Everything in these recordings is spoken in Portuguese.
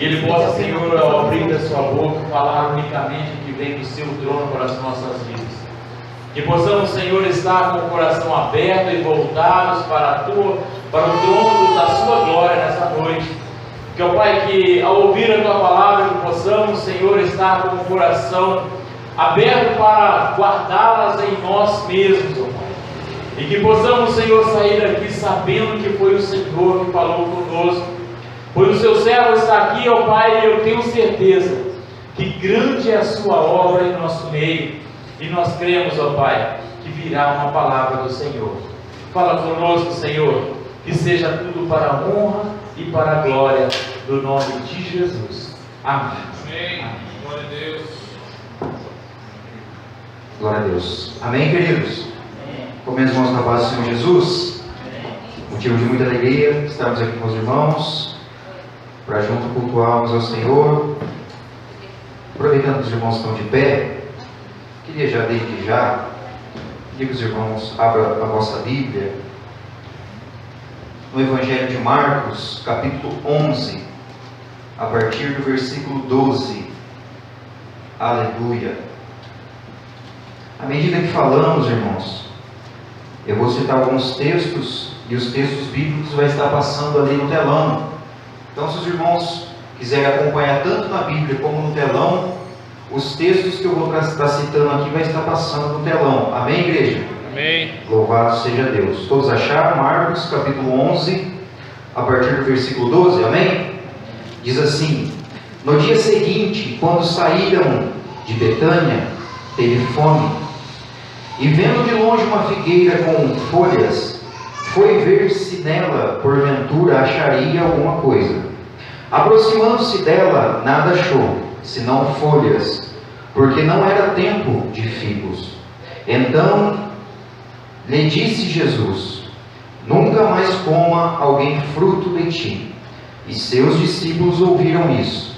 Que Ele possa, Senhor, ao abrir da sua boca, falar unicamente o que vem do seu trono para as nossas vidas. Que possamos, Senhor, estar com o coração aberto e voltados para o trono da sua glória nessa noite. Que, ó Pai, que ao ouvir a tua palavra, que possamos, Senhor, estar com o coração aberto para guardá-las em nós mesmos, ó Pai. E que possamos, Senhor, sair daqui sabendo que foi o Senhor que falou conosco. Pois o seu servo está aqui, ó Pai, e eu tenho certeza que grande é a sua obra em nosso meio. E nós cremos, ó Pai, que virá uma palavra do Senhor. Fala conosco, Senhor, que seja tudo para a honra e para a glória do nome de Jesus. Amém. Amém. Glória a Deus. Glória a Deus. Amém, queridos? Como as mãos na paz do Senhor Jesus. Motivo de muita alegria estarmos aqui com os irmãos, para junto cultuarmos ao Senhor. Aproveitando que os irmãos estão de pé, queria já desde já pedir que os irmãos abram a vossa Bíblia no Evangelho de Marcos, capítulo 11, a partir do versículo 12. Aleluia. À medida que falamos, irmãos, eu vou citar alguns textos e os textos bíblicos vai estar passando ali no telão. Então, se os irmãos quiserem acompanhar tanto na Bíblia como no telão, os textos que eu vou estar citando aqui vai estar passando no telão. Amém, igreja? Amém. Louvado seja Deus. Todos acharam? Marcos, capítulo 11, a partir do versículo 12. Amém? Diz assim: no dia seguinte, quando saíram de Betânia, teve fome. E vendo de longe uma figueira com folhas, foi ver se nela, porventura, acharia alguma coisa. Aproximando-se dela, nada achou, senão folhas, porque não era tempo de figos. Então lhe disse Jesus: nunca mais coma alguém fruto de ti. E seus discípulos ouviram isso.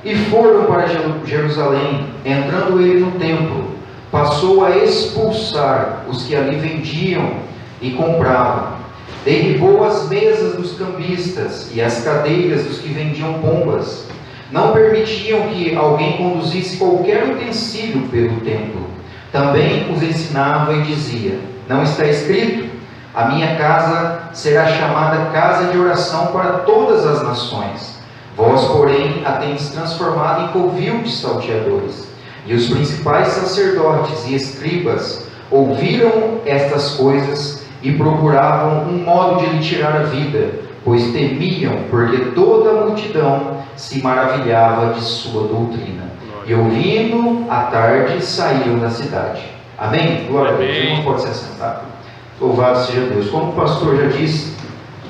E foram para Jerusalém. Entrando ele no templo, passou a expulsar os que ali vendiam e compravam. Derribou as mesas dos cambistas e as cadeiras dos que vendiam pombas. Não permitiam que alguém conduzisse qualquer utensílio pelo templo. Também os ensinava e dizia: não está escrito: a minha casa será chamada casa de oração para todas as nações. Vós, porém, a tendes transformado em covil de salteadores. E os principais sacerdotes e escribas ouviram estas coisas e procuravam um modo de lhe tirar a vida, pois temiam, porque toda a multidão se maravilhava de sua doutrina. E ouvindo à tarde, saíram da cidade. Amém? Glória a Deus. Não pode se assentar. Louvado seja Deus. Como o pastor já disse,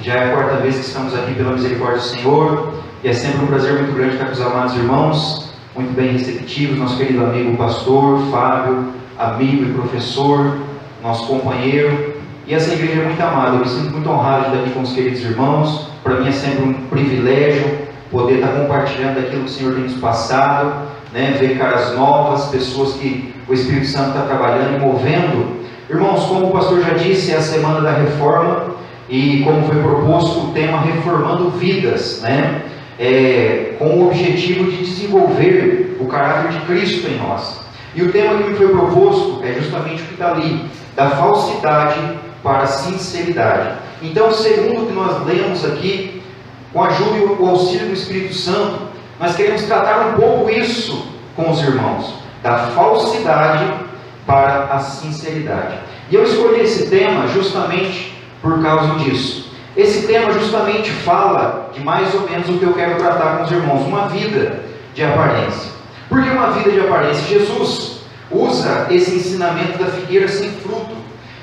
já é a quarta vez que estamos aqui pela misericórdia do Senhor, e é sempre um prazer muito grande estar com os amados irmãos, muito bem receptivos, nosso querido amigo pastor Fábio, amigo e professor, nosso companheiro, e essa igreja é muito amada. Eu me sinto muito honrado de estar aqui com os queridos irmãos. Para mim é sempre um privilégio poder estar compartilhando aquilo que o Senhor tem nos passado, né? Ver caras novas, pessoas que o Espírito Santo está trabalhando e movendo. Irmãos, como o pastor já disse, é a semana da reforma, e como foi proposto o tema Reformando Vidas, né? Com o objetivo de desenvolver o caráter de Cristo em nós. E o tema que me foi proposto é justamente o que está ali: da falsidade para a sinceridade. Então, segundo o que nós lemos aqui, com a ajuda e o auxílio do Espírito Santo, nós queremos tratar um pouco isso com os irmãos, da falsidade para a sinceridade. E eu escolhi esse tema justamente por causa disso. Esse tema justamente fala de mais ou menos o que eu quero tratar com os irmãos: uma vida de aparência. Por que uma vida de aparência? Jesus usa esse ensinamento da figueira sem fruto.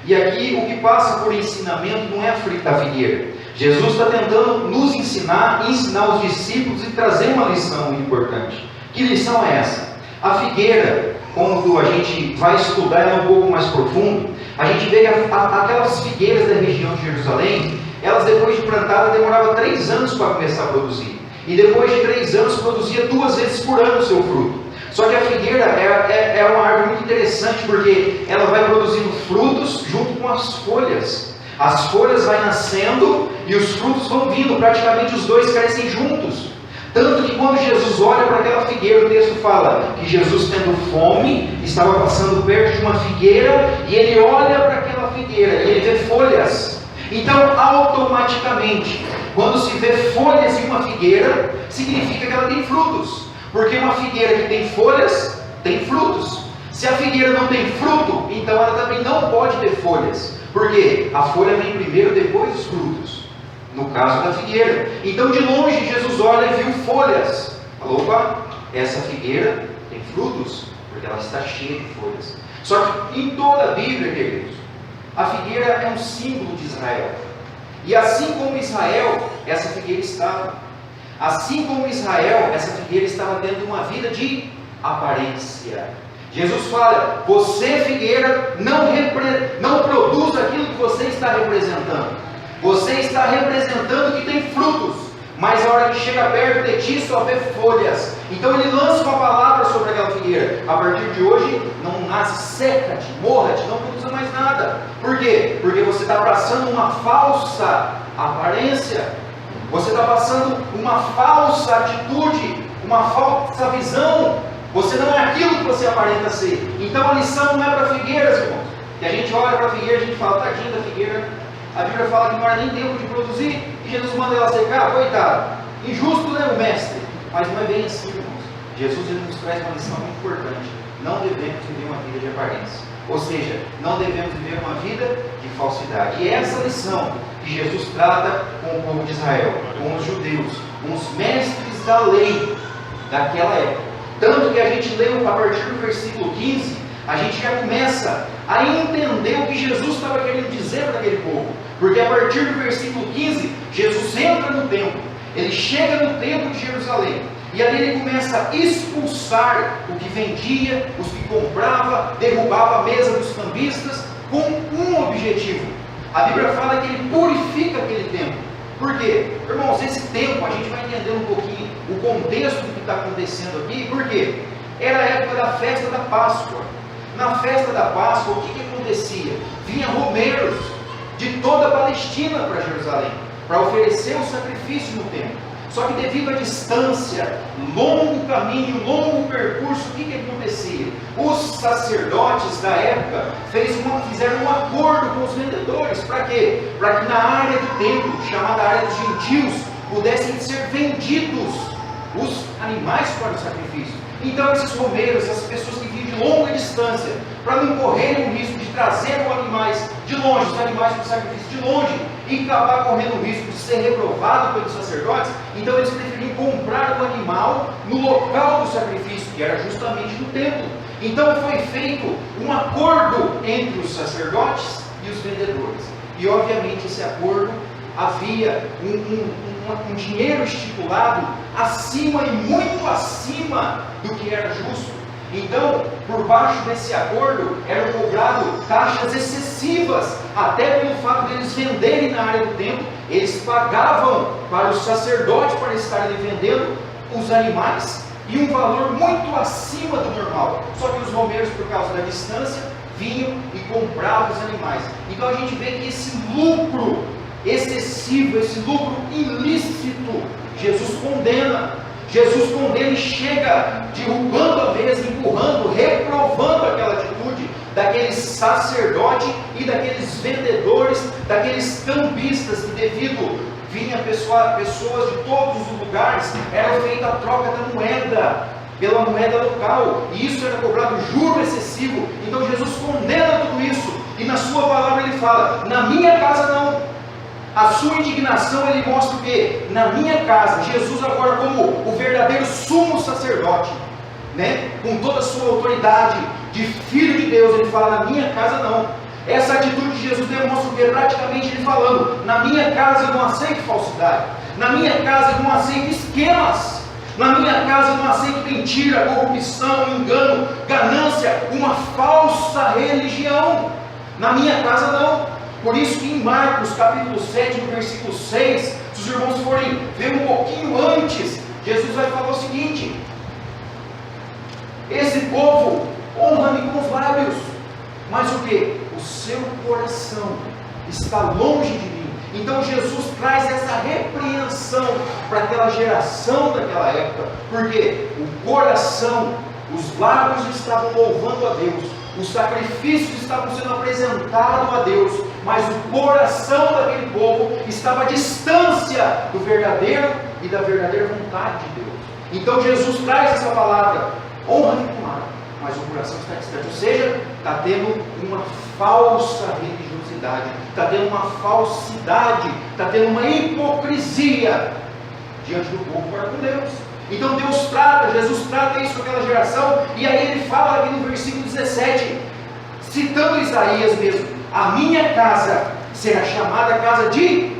E aqui o que passa por ensinamento não é a fruta da figueira. Jesus está tentando nos ensinar, ensinar os discípulos e trazer uma lição muito importante. Que lição é essa? A figueira, quando a gente vai estudar ela um pouco mais profundo, a gente vê que aquelas figueiras da região de Jerusalém, elas depois de plantadas demoravam 3 anos para começar a produzir. E depois de 3 anos produzia 2 vezes por ano o seu fruto. Só que a figueira é uma árvore muito interessante, porque ela vai produzindo frutos junto com as folhas. As folhas vão nascendo e os frutos vão vindo, praticamente os dois crescem juntos. Tanto que quando Jesus olha para aquela figueira, o texto fala que Jesus, tendo fome, estava passando perto de uma figueira, e ele olha para aquela figueira e ele vê folhas. Então, automaticamente, quando se vê folhas em uma figueira, significa que ela tem frutos. Porque uma figueira que tem folhas, tem frutos. Se a figueira não tem fruto, então ela também não pode ter folhas. Porque a folha vem primeiro, depois os frutos. No caso da figueira. Então, de longe, Jesus olha e viu folhas. Falou, opa, essa figueira tem frutos, porque ela está cheia de folhas. Só que em toda a Bíblia, queridos, a figueira é um símbolo de Israel. E assim como Israel, essa figueira estava. Assim como Israel, essa figueira estava tendo uma vida de aparência. Jesus fala, você, figueira, não produz aquilo que você está representando. Você está representando que tem frutos, mas a hora que chega perto de ti só vê folhas. Então ele lança uma palavra sobre aquela figueira. A partir de hoje, não nasce, seca-te, morra-te, não produza mais nada. Por quê? Porque você está passando uma falsa aparência. Você está passando uma falsa atitude, uma falsa visão. Você não é aquilo que você aparenta ser. Então a lição não é para figueiras, irmãos. Que a gente olha para a figueira e a gente fala, tadinha da figueira. A Bíblia fala que não era nem tempo de produzir, e Jesus manda ela secar, coitado. Injusto, né, o mestre? Mas não é bem assim, irmãos. Jesus ele nos traz uma lição muito importante. Não devemos viver uma vida de aparência. Ou seja, não devemos viver uma vida de falsidade. E essa lição que Jesus trata com o povo de Israel, com os judeus, com os mestres da lei daquela época. Tanto que a gente leu a partir do versículo 15, a gente já começa a entender o que Jesus estava querendo dizer para aquele povo. Porque a partir do versículo 15, Jesus entra no templo, ele chega no templo de Jerusalém, e ali ele começa a expulsar o que vendia, os que comprava, derrubava a mesa dos cambistas, com um objetivo. A Bíblia fala que ele purifica aquele templo. Por quê? Irmãos, esse tempo, a gente vai entender um pouquinho o contexto do que está acontecendo aqui. Por quê? Era a época da festa da Páscoa. Na festa da Páscoa, o que acontecia? Vinha romeiros de toda a Palestina para Jerusalém, para oferecer o sacrifício no templo. Só que devido à distância, longo caminho, longo percurso, o que acontecia? Os sacerdotes da época fizeram um acordo com os vendedores. Para quê? Para que na área do templo, chamada área dos gentios, pudessem ser vendidos os animais para o sacrifício. Então esses romeiros, essas pessoas que vinham de longa distância, para não correrem o risco de trazer os animais de longe, os animais para o sacrifício de longe, e acabar correndo o risco de ser reprovado pelos sacerdotes, então eles preferiam comprar o animal no local do sacrifício, que era justamente no templo. Então foi feito um acordo entre os sacerdotes e os vendedores. E obviamente esse acordo havia um dinheiro estipulado acima e muito acima do que era justo. Então, por baixo desse acordo, eram cobradas taxas excessivas, até pelo fato de eles venderem na área do templo. Eles pagavam para os sacerdotes para estarem vendendo os animais, e um valor muito acima do normal. Só que os romeiros, por causa da distância, vinham e compravam os animais. Então a gente vê que esse lucro excessivo, esse lucro ilícito, Jesus condena. Jesus condena e chega derrubando a mesa, empurrando, reprovando aquela atitude daqueles sacerdotes e daqueles vendedores, daqueles cambistas, que devido vinha pessoas de todos os lugares, era feita a troca da moeda pela moeda local, e isso era cobrado juro excessivo. Então Jesus condena tudo isso, e na sua palavra ele fala, na minha casa não. A sua indignação ele mostra o quê? Na minha casa, Jesus agora como o verdadeiro sumo sacerdote, né? Com toda a sua autoridade de filho de Deus, ele fala, na minha casa não. Essa atitude de Jesus demonstra o quê? Praticamente ele falando, na minha casa eu não aceito falsidade, na minha casa eu não aceito esquemas, na minha casa eu não aceito mentira, corrupção, engano, ganância, uma falsa religião. Na minha casa não. Por isso que em Marcos capítulo 7, no versículo 6, se os irmãos forem ver um pouquinho antes, Jesus vai falar o seguinte: esse povo honra-me com os lábios, mas o que? O seu coração está longe de mim. Então Jesus traz essa repreensão para aquela geração daquela época, porque o coração, os lábios estavam louvando a Deus, os sacrifícios estavam sendo apresentados a Deus, mas o coração daquele povo estava à distância do verdadeiro e da verdadeira vontade de Deus. Então Jesus traz essa palavra, honra-me com honra, mas o coração está distante, ou seja, está tendo uma falsa religiosidade, está tendo uma falsidade, está tendo uma hipocrisia diante do povo para com Deus. Então Jesus trata isso com aquela geração, e aí ele fala aqui no versículo 17, citando Isaías mesmo: a minha casa será chamada casa de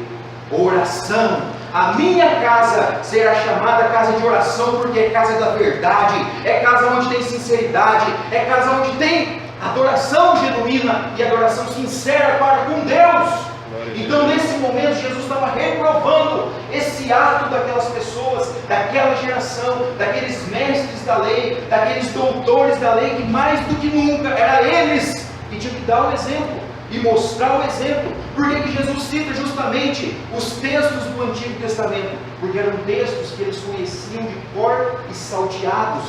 oração, a minha casa será chamada casa de oração, porque é casa da verdade, é casa onde tem sinceridade, é casa onde tem adoração genuína e adoração sincera para com Deus. Então nesse momento Jesus estava reprovando esse ato daquelas pessoas, daquela geração, daqueles mestres da lei, daqueles doutores da lei, que mais do que nunca eram eles que tinham que dar o exemplo e mostrar o exemplo. Por que Jesus cita justamente os textos do Antigo Testamento? Porque eram textos que eles conheciam de cor e salteados.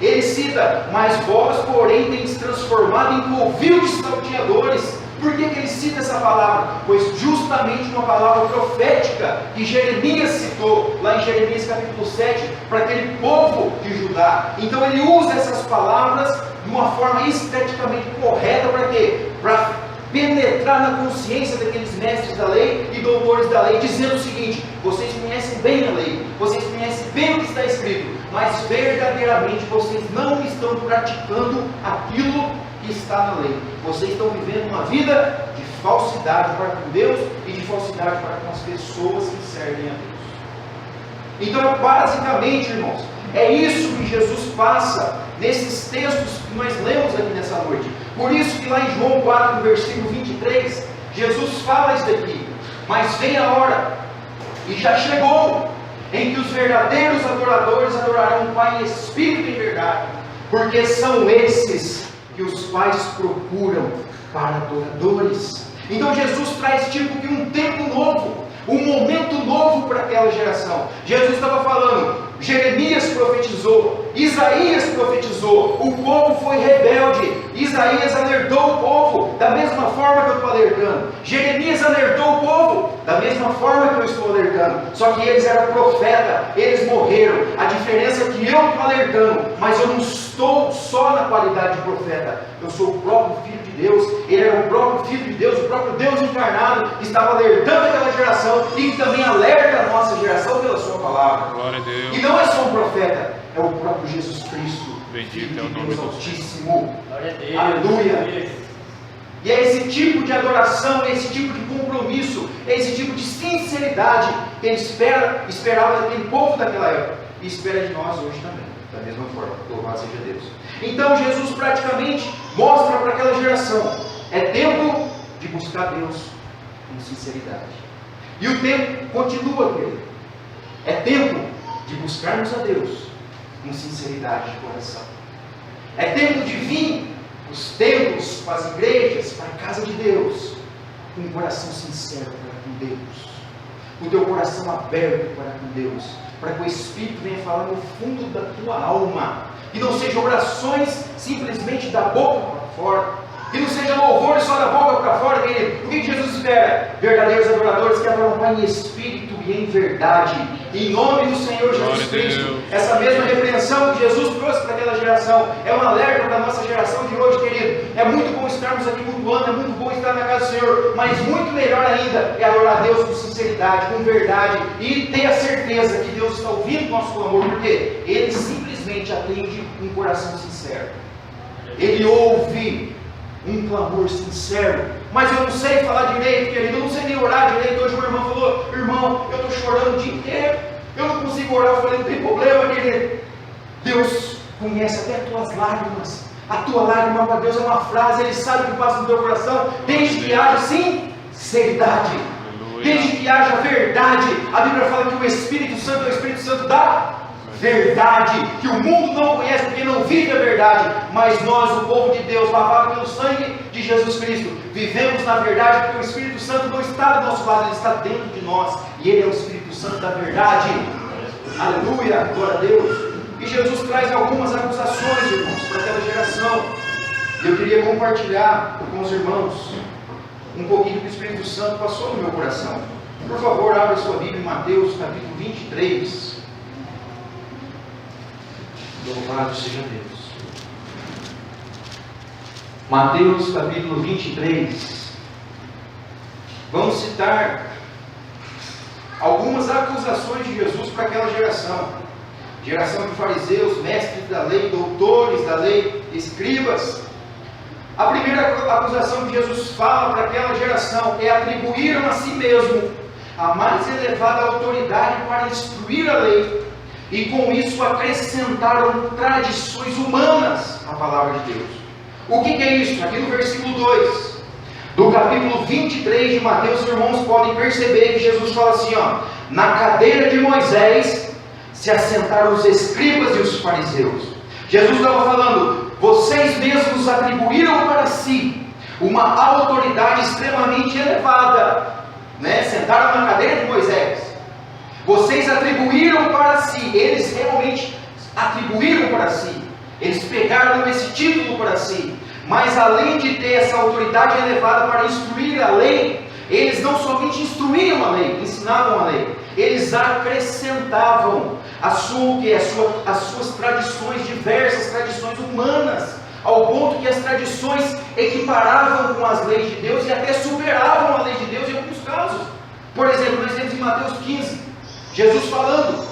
Ele cita: mas vós porém tendes transformado em covil de salteadores. Por que ele cita essa palavra? Pois justamente uma palavra profética que Jeremias citou, lá em Jeremias capítulo 7, para aquele povo de Judá. Então ele usa essas palavras de uma forma esteticamente correta, para quê? Para penetrar na consciência daqueles mestres da lei e doutores da lei, dizendo o seguinte: vocês conhecem bem a lei, vocês conhecem bem o que está escrito, mas verdadeiramente vocês não estão praticando aquilo que está na lei. Vocês estão vivendo uma vida de falsidade para com Deus e de falsidade para com as pessoas que servem a Deus. Então, basicamente, irmãos, é isso que Jesus passa nesses textos que nós lemos aqui nessa noite. Por isso que lá em João 4, no versículo 23, Jesus fala isso daqui: mas vem a hora, e já chegou, em que os verdadeiros adoradores adorarão o Pai em espírito e em verdade, porque são esses que os pais procuram para adoradores. Então Jesus traz tipo que um tempo novo, um momento novo para aquela geração. Jesus estava falando, Jeremias profetizou, Isaías profetizou, o povo foi rebelde, Isaías alertou o povo da mesma forma que eu estou alertando, Jeremias alertou o povo da mesma forma que eu estou alertando, só que eles eram profeta, eles morreram. A diferença é que eu estou alertando, mas eu não estou só na qualidade de profeta, eu sou o próprio Filho de Deus. Ele era o próprio Filho de Deus, o próprio Deus encarnado, que estava alertando aquela geração e que também alerta a nossa geração pela sua palavra. Glória a Deus. E não é só um profeta, é o próprio Jesus Cristo, Bendito Filho é o de nome Deus do Altíssimo. Glória a Deus. Aleluia. E é esse tipo de adoração, é esse tipo de compromisso, é esse tipo de sinceridade que ele esperava daquele povo daquela época e espera de nós hoje também, da mesma forma. Louvado seja Deus. Então Jesus praticamente mostra para aquela geração: é tempo de buscar Deus com sinceridade. E o tempo continua, querido. É tempo de buscarmos a Deus com sinceridade de coração. É tempo de vir os templos, para as igrejas, para a casa de Deus, com um coração sincero para com Deus, com o teu coração aberto para com Deus, para que o Espírito venha falar no fundo da tua alma, e não sejam orações simplesmente da boca para fora, que não seja louvor só da boca para fora, querido. O que Jesus espera? Verdadeiros adoradores que adoram o Pai em espírito e em verdade, em nome do Senhor Jesus Cristo. Essa mesma repreensão que Jesus trouxe para aquela geração é um alerta para a nossa geração de hoje, querido. É muito bom estarmos aqui cultuando, é muito bom estar na casa do Senhor, mas muito melhor ainda é adorar a Deus com sinceridade, com verdade, e ter a certeza que Deus está ouvindo o nosso clamor, porque Ele simplesmente atende um coração sincero. Ele ouve um clamor sincero. Mas eu não sei falar direito, querido, eu não sei nem orar direito. Hoje o irmão falou: irmão, eu estou chorando o dia inteiro, eu não consigo orar. Eu falei: não tem problema, querido, Deus conhece até as tuas lágrimas. A tua lágrima para Deus é uma frase, Ele sabe o que passa no teu coração, desde que haja sinceridade, desde que haja verdade. A Bíblia fala que o Espírito Santo é o Espírito Santo da verdade, que o mundo não conhece porque não vive a verdade, mas nós, o povo de Deus, lavado pelo sangue de Jesus Cristo, vivemos na verdade porque o Espírito Santo não está do nosso lado, ele está dentro de nós, e ele é o Espírito Santo da verdade. Aleluia, glória a Deus. E Jesus traz algumas acusações, irmãos, para aquela geração. E eu queria compartilhar com os irmãos um pouquinho que o Espírito Santo passou no meu coração. Por favor, abra sua Bíblia em Mateus capítulo 23. Louvado seja Deus. Mateus capítulo 23. Vamos citar algumas acusações de Jesus para aquela geração. Geração de fariseus, mestres da lei, doutores da lei, escribas. A primeira acusação que Jesus fala para aquela geração é: atribuíram a si mesmo a mais elevada autoridade para instruir a lei, e com isso acrescentaram tradições humanas à palavra de Deus. O que é isso? Aqui no versículo 2 do capítulo 23 de Mateus, os irmãos podem perceber que Jesus fala assim, ó: na cadeira de Moisés se assentaram os escribas e os fariseus. Jesus estava falando: vocês mesmos atribuíram para si uma autoridade extremamente elevada, né? Sentaram na cadeira de Moisés. Vocês atribuíram para si, eles realmente atribuíram para si, eles pegaram esse título para si, mas além de ter essa autoridade elevada para instruir a lei, eles não somente instruíam a lei, ensinavam a lei, eles acrescentavam as suas tradições, diversas tradições humanas, ao ponto que as tradições equiparavam com as leis de Deus e até superavam a lei de Deus em alguns casos. Por exemplo, nós temos em Mateus 15, Jesus falando,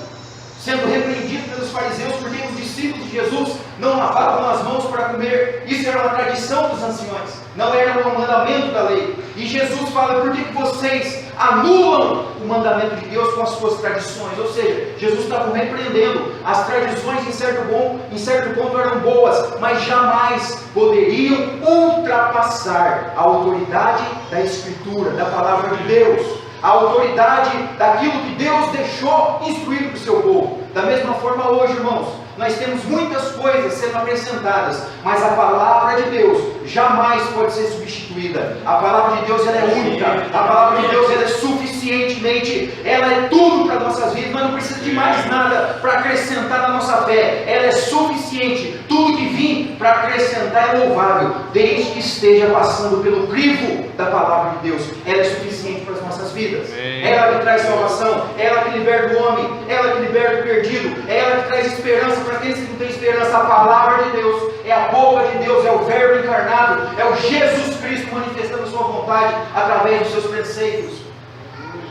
sendo repreendido pelos fariseus porque os discípulos de Jesus não lavavam as mãos para comer. Isso era uma tradição dos anciões, não era um mandamento da lei. E Jesus fala: por que vocês anulam o mandamento de Deus com as suas tradições? Ou seja, Jesus estava repreendendo. As tradições em certo ponto eram boas, mas jamais poderiam ultrapassar a autoridade da Escritura, da palavra de Deus, a autoridade daquilo que Deus deixou instruído para o seu povo. Da mesma forma hoje, irmãos, nós temos muitas coisas sendo acrescentadas, mas a palavra de Deus jamais pode ser substituída. A palavra de Deus, ela é única, a palavra de Deus, ela é suficientemente, ela é tudo para nossas vidas. Nós não precisamos de mais nada para acrescentar na nossa fé, ela é suficiente. Tudo que vir para acrescentar é louvável, desde que esteja passando pelo crivo da palavra de Deus. Ela é suficiente para as nossas vidas. Ela que traz salvação, ela que liberta o homem, ela que liberta o perdido, ela que traz esperança para aqueles que não têm esperança. A palavra de Deus é a boca de Deus, é o verbo encarnado, é o Jesus Cristo manifestando a sua vontade através dos seus preceitos.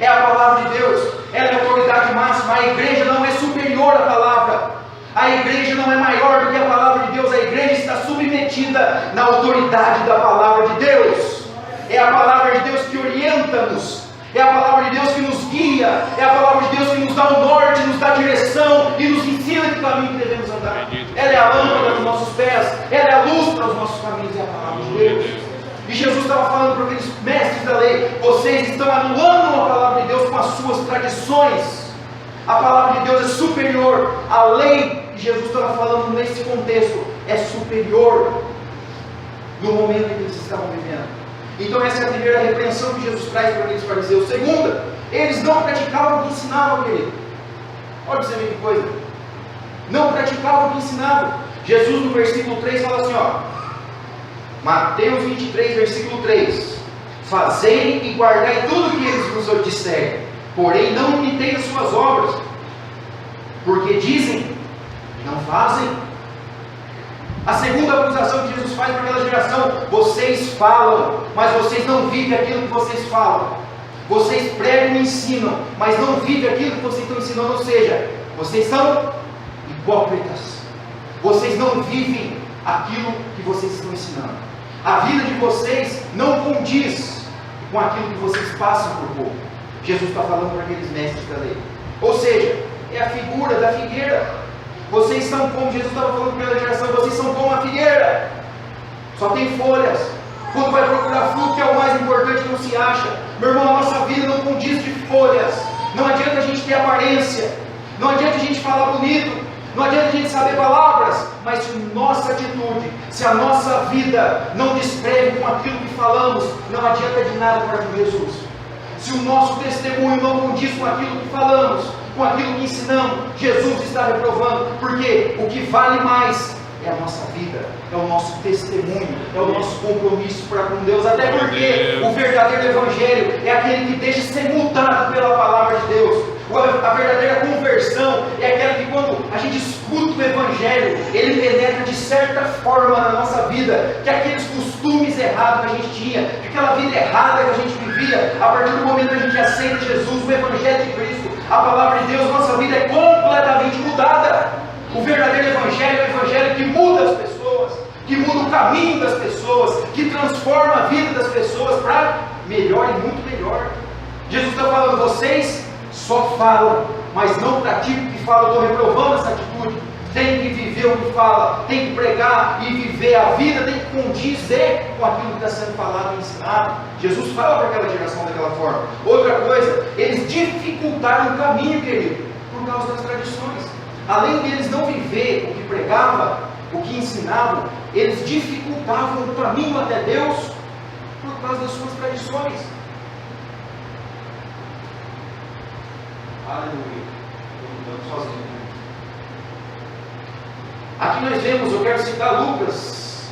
É a palavra de Deus, ela é a autoridade máxima. A igreja não é superior à palavra, a igreja não é maior do que a palavra de Deus, a igreja está submetida na autoridade da palavra de Deus. É a palavra de Deus que orienta-nos, é a palavra de Deus que nos guia, é a palavra de Deus que nos dá o norte, nos dá a direção e nos ensina que caminho que devemos andar. Ela é a lâmpada dos nossos pés, ela é a luz para os nossos caminhos, é a palavra de Deus. E Jesus estava falando para aqueles mestres da lei: vocês estão anulando a palavra de Deus com as suas tradições. A palavra de Deus é superior, a lei que Jesus estava falando nesse contexto é superior no momento em que eles estavam vivendo. Então essa é a primeira repreensão que Jesus traz para aqueles fariseus. Segunda, eles não praticavam o que ensinavam, querido. Olha para você ver que coisa. Não praticavam o que ensinavam. Jesus no versículo 3 fala assim, ó, Mateus 23, versículo 3: fazei e guardai tudo o que eles vos disserem, porém não imiteis as suas obras, porque dizem e não fazem. A segunda acusação que Jesus faz para aquela geração: vocês falam, mas vocês não vivem aquilo que vocês falam. Vocês pregam e ensinam, mas não vivem aquilo que vocês estão ensinando. Ou seja, vocês são hipócritas. Vocês não vivem aquilo que vocês estão ensinando. A vida de vocês não condiz com aquilo que vocês passam por povo. Jesus está falando para aqueles mestres da lei. Ou seja, é a figura da figueira. Vocês são como, Jesus estava falando para aquela geração, vocês são como a figueira, só tem folhas. Quando vai procurar fruto, que é o mais importante, não se acha. Meu irmão, a nossa vida não condiz de folhas. Não adianta a gente ter aparência, não adianta a gente falar bonito, Não adianta a gente saber palavras, mas se nossa atitude, se a nossa vida não descreve com aquilo que falamos, não adianta de nada para com Jesus. Se o nosso testemunho não condiz com aquilo que falamos, com aquilo que ensinamos, Jesus está reprovando, porque o que vale mais é a nossa vida, é o nosso testemunho, é o nosso compromisso para com Deus, até porque o verdadeiro Evangelho é aquele que deixa ser mudado pela palavra de Deus. A verdadeira conversão é aquela que, quando a gente escuta o Evangelho, ele penetra de certa forma na nossa vida, que aqueles costumes errados que a gente tinha, que aquela vida errada que a gente vivia, a partir do momento que a gente aceita Jesus, o Evangelho de Cristo, a palavra de Deus, nossa vida é completamente mudada. O verdadeiro Evangelho é o Evangelho que muda as pessoas, que muda o caminho das pessoas, que transforma a vida das pessoas para melhor e muito melhor. Jesus está falando, vocês só falam, mas não praticam o que falam. Eu estou reprovando essa atitude. Tem que viver o que fala, tem que pregar e viver a vida, tem que condizer com aquilo que está sendo falado e ensinado. Jesus fala para aquela geração daquela forma. Outra coisa, eles dificultaram o caminho, querido, por causa das tradições. Além deles não viver o que pregava, o que ensinavam, eles dificultavam o caminho até Deus por causa das suas tradições. Aleluia. Estou sozinho. Aqui nós vemos, eu quero citar Lucas.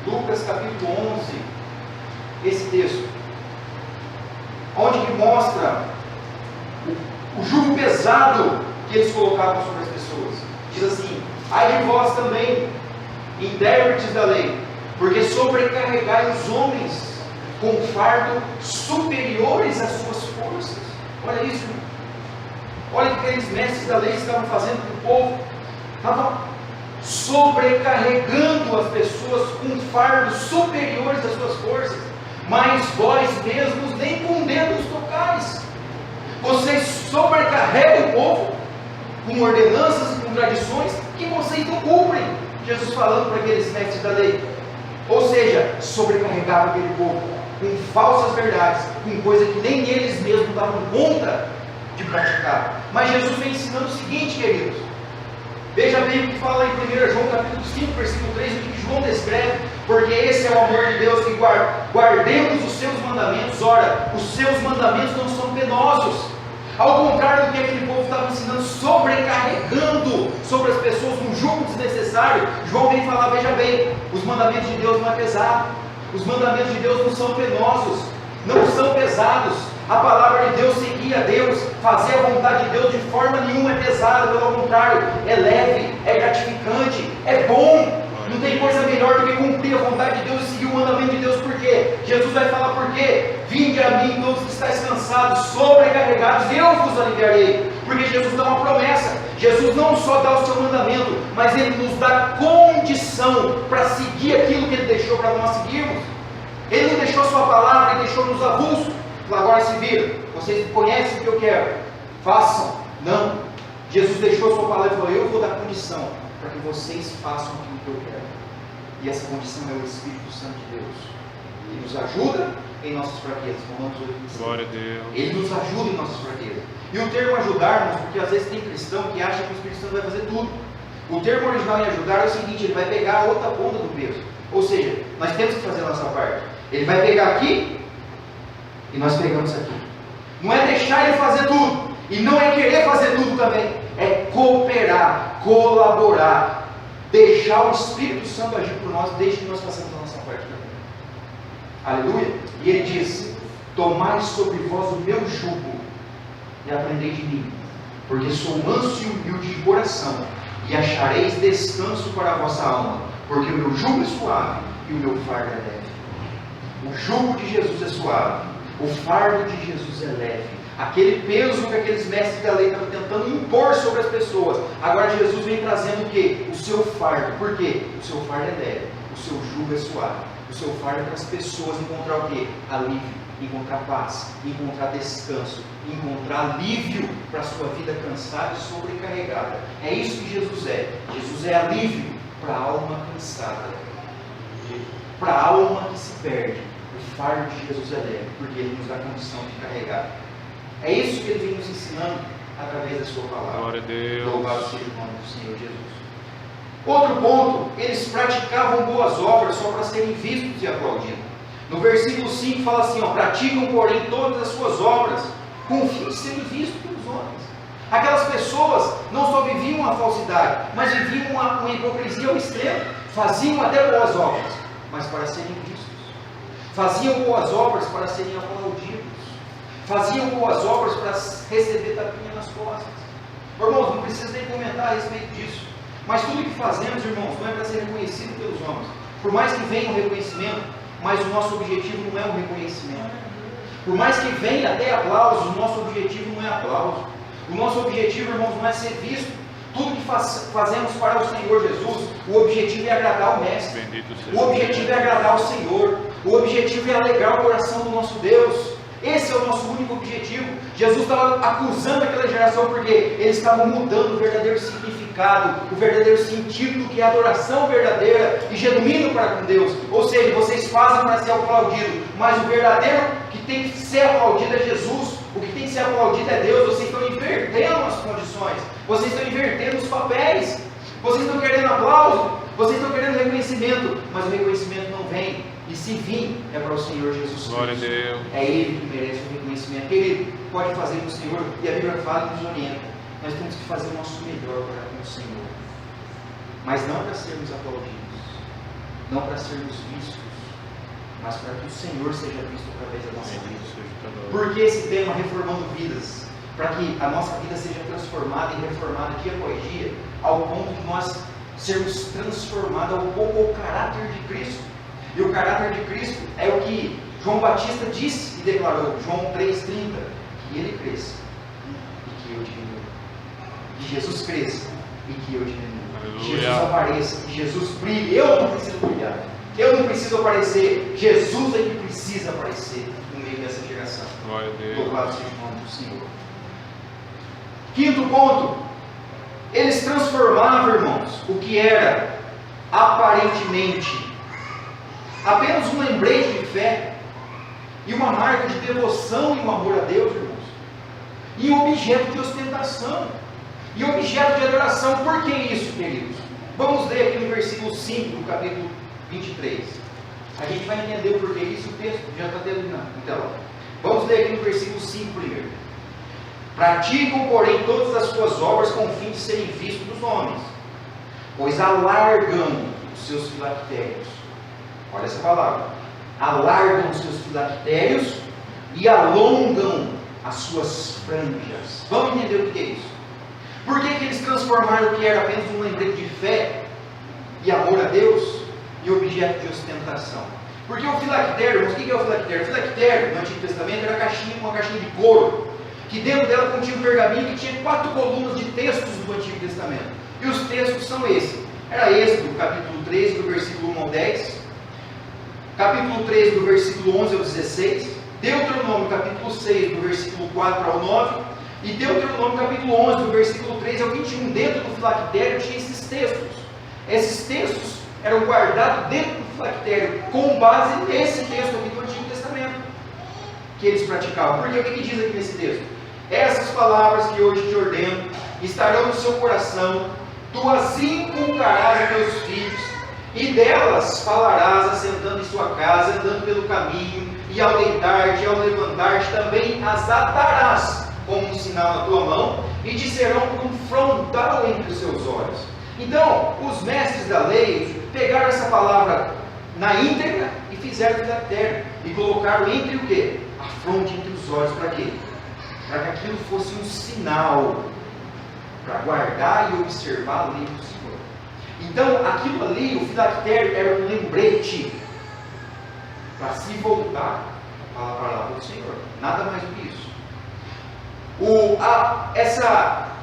Lucas capítulo 11. Esse texto. Onde que mostra o jugo pesado que eles colocavam sobre as pessoas. Diz assim: ai de vós também, intérpretes da lei, porque sobrecarregai os homens com fardo superiores às suas forças. Olha isso, irmão. Olha o que aqueles mestres da lei estavam fazendo com o povo. Estavam sobrecarregando as pessoas com fardos superiores às suas forças. Mas vós mesmos nem com dedos tocais. Vocês sobrecarregam o povo com ordenanças e com tradições que vocês não cumprem. Jesus falando para aqueles mestres da lei. Ou seja, sobrecarregava aquele povo com falsas verdades, com coisa que nem eles mesmos davam conta de praticar. Mas Jesus vem ensinando o seguinte, queridos. Veja bem o que fala em 1 João capítulo 5, versículo 3, o que João descreve, porque esse é o amor de Deus, que guardemos os seus mandamentos. Ora, os seus mandamentos não são penosos. Ao contrário do que aquele povo estava ensinando, sobrecarregando sobre as pessoas um jugo desnecessário, João vem falar, veja bem, os mandamentos de Deus não é pesado, os mandamentos de Deus não são penosos, não são pesados. A palavra de Deus, seguir a Deus, fazer a vontade de Deus de forma nenhuma é pesada, pelo contrário, é leve, é gratificante, é bom. Não tem coisa melhor do que cumprir a vontade de Deus e seguir o mandamento de Deus. Por quê? Jesus vai falar por quê? Vinde a mim todos que estáis cansados, sobrecarregados, e eu vos aliviarei. Porque Jesus dá uma promessa. Jesus não só dá o seu mandamento, mas Ele nos dá condição para seguir aquilo que Ele deixou para nós seguirmos. Ele não deixou sua palavra, Ele deixou nos avulsos. Agora se vira, vocês conhecem o que eu quero, façam. Não, Jesus deixou a sua palavra e falou, eu vou dar condição para que vocês façam aquilo que eu quero. E essa condição é o Espírito Santo de Deus, que nos ajuda em nossas fraquezas. Romanos 8:25. Glória a Deus. Ele nos ajuda em nossas fraquezas. E o termo ajudarmos, porque às vezes tem cristão que acha que o Espírito Santo vai fazer tudo. O termo original em ajudar é o seguinte, ele vai pegar a outra ponta do peso. Ou seja, nós temos que fazer a nossa parte. Ele vai pegar aqui e nós pegamos aqui. Não é deixar ele fazer tudo, e não é querer fazer tudo também, é cooperar, colaborar, deixar o Espírito Santo agir por nós, desde que nós façamos a nossa parte também. Aleluia. E ele diz, tomai sobre vós o meu jugo e aprendei de mim, porque sou manso e humilde de coração, e achareis descanso para a vossa alma, porque o meu jugo é suave e o meu fardo é leve. O jugo de Jesus é suave, o fardo de Jesus é leve. Aquele peso que aqueles mestres da lei estavam tentando impor sobre as pessoas, agora Jesus vem trazendo o quê? O seu fardo. Por quê? O seu fardo é leve, o seu jugo é suave. O seu fardo é para as pessoas encontrar o quê? Alívio, encontrar paz, encontrar descanso, encontrar alívio para a sua vida cansada e sobrecarregada. É isso que Jesus é. Jesus é alívio para a alma cansada, para a alma que se perde. O fardo de Jesus é leve, porque Ele nos dá condição de carregar. É isso que Ele vem nos ensinando através da sua palavra. Glória a Deus. Louvado seja o nome do Senhor Jesus. Outro ponto, eles praticavam boas obras só para serem vistos e aplaudidos. No versículo 5 fala assim, praticam, porém, todas as suas obras com o fim de serem vistos pelos homens. Aquelas pessoas não só viviam a falsidade, mas viviam uma hipocrisia ao extremo. Faziam até boas obras, mas para serem vistos. Faziam boas obras para serem aplaudidos. Faziam boas obras para receber tapinha nas costas. Irmãos, não precisa nem comentar a respeito disso. Mas tudo que fazemos, irmãos, não é para ser reconhecido pelos homens. Por mais que venha o reconhecimento, mas o nosso objetivo não é o reconhecimento. Por mais que venha até aplausos, o nosso objetivo não é aplauso. O nosso objetivo, irmãos, não é ser visto. Tudo que fazemos para o Senhor Jesus, o objetivo é agradar o Mestre. O objetivo é agradar o Senhor. O objetivo é alegrar o coração do nosso Deus. Esse é o nosso único objetivo. Jesus estava acusando aquela geração porque eles estavam mudando o verdadeiro significado, o verdadeiro sentido do que é adoração verdadeira e genuíno para com Deus. Ou seja, vocês fazem para ser aplaudido, mas o verdadeiro que tem que ser aplaudido é Jesus. O que tem que ser aplaudido é Deus. Vocês estão invertendo as condições. Vocês estão invertendo os papéis. Vocês estão querendo aplauso. Vocês estão querendo reconhecimento. Mas o reconhecimento não vem. E se vir, é para o Senhor Jesus Cristo. Glória a Deus. É Ele que merece o reconhecimento. Ele pode fazer com o Senhor. E a Bíblia fala e nos orienta. Nós temos que fazer o nosso melhor para com o Senhor. Mas não para sermos aplaudidos. Não para sermos vistos. Mas para que o Senhor seja visto através da nossa vida. Por que esse tema, reformando vidas? Para que a nossa vida seja transformada e reformada dia após dia, ao ponto de nós sermos transformados ao caráter de Cristo. E o caráter de Cristo é o que João Batista disse e declarou, João 3,30, que Ele cresça e que eu diminua. Que Jesus cresça e que eu diminua. Que Jesus apareça, que Jesus brilhe. Eu não preciso brilhar. Eu não preciso aparecer. Jesus é que precisa aparecer no meio dessa geração. Glória a Deus. Louvado seja o nome do Senhor. Quinto ponto. Eles transformavam, irmãos, o que era aparentemente apenas um lembrete de fé e uma marca de devoção e um amor a Deus, irmãos, e um objeto de ostentação e objeto de adoração. Por que isso, queridos? Vamos ler aqui no versículo 5 do capítulo 23. A gente vai entender o porquê isso. O texto já está terminando. Então, vamos ler aqui no versículo 5 primeiro. Praticam, porém, todas as suas obras com o fim de serem vistos dos homens, pois alargam os seus filactérios. Olha essa palavra. Alargam os seus filactérios e alongam as suas franjas. Vamos entender o que é isso. Por que eles transformaram o que era apenas um lembrete de fé e amor a Deus e objeto de ostentação? Porque o filactério, o que é o filactério? O filactério no Antigo Testamento era uma caixinha de couro, que dentro dela continha um pergaminho que tinha 4 colunas de textos do Antigo Testamento. E os textos são esses. Era Êxodo, capítulo 13, do versículo 1 ao 10. Capítulo 13, do versículo 11 ao 16. Deuteronômio, capítulo 6, do versículo 4 ao 9. E Deuteronômio, capítulo 11, do versículo 13 ao 21. Dentro do filactério tinha esses textos. Esses textos eram guardados dentro do filactério, com base nesse texto aqui do Antigo Testamento, que eles praticavam. Porque o que diz aqui nesse texto? Essas palavras que hoje te ordeno estarão no seu coração, tu as inculcarás a teus filhos, e delas falarás assentando em sua casa, andando pelo caminho, e ao deitar-te e ao levantar-te também as atarás como um sinal na tua mão, e te serão como um frontal entre os seus olhos. Então, os mestres da lei pegaram essa palavra na íntegra e fizeram filactério, e colocaram entre o quê? A fronte entre os olhos. Para quê? Para que aquilo fosse um sinal para guardar e observar a lei do Senhor. Então, aquilo ali, o filactério, era um lembrete para se voltar para a palavra do Senhor. Nada mais do que isso.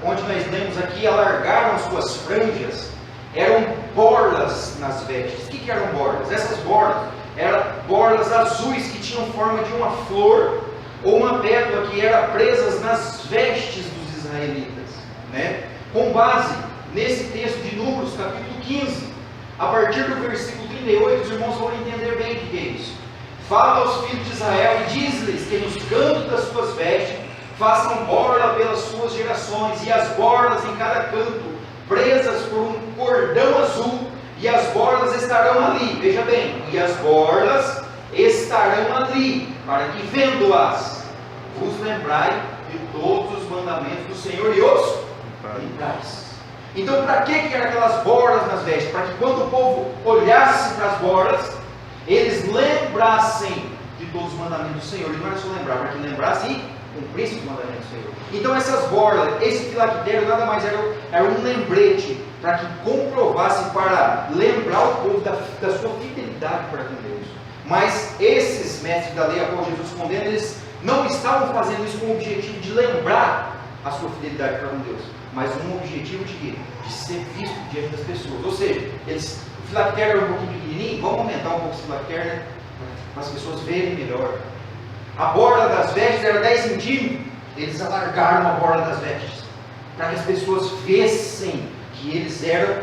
Onde nós lemos aqui, alargaram as suas franjas, eram borlas nas vestes. O que eram borlas? Essas borlas eram borlas azuis que tinham forma de uma flor ou uma pétala que eram presas nas vestes dos israelitas, né? Com base nesse texto de Números, capítulo 15, a partir do versículo 38, os irmãos vão entender bem o que é isso. Fala aos filhos de Israel e diz-lhes que nos cantos das suas vestes façam borla pelas suas gerações, e as borlas em cada canto, presas por um cordão azul, e as borlas estarão ali, veja bem, e as borlas estarão ali, para que vendo-as, vos lembrai de todos os mandamentos do Senhor e os lembrais. Então, para que eram aquelas borlas nas vestes? Para que quando o povo olhasse para as borlas, eles lembrassem de todos os mandamentos do Senhor. E não era só lembrar, para que lembrassem e cumprissem os mandamentos do Senhor. Então, essas borlas, esse filactério, nada mais era um lembrete, para que comprovasse, para lembrar o povo da sua fidelidade para com Deus. Mas esses mestres da lei, a qual Jesus condena, eles não estavam fazendo isso com o objetivo de lembrar a sua fidelidade para com Deus, mas um objetivo de quê? De ser visto diante das pessoas. Ou seja, o filactério era um pouquinho pequenininho, vamos aumentar um pouco esse filactério, né? Para as pessoas verem melhor. A borda das vestes era 10 centímetros, eles alargaram a borda das vestes, para que as pessoas vissem que eles eram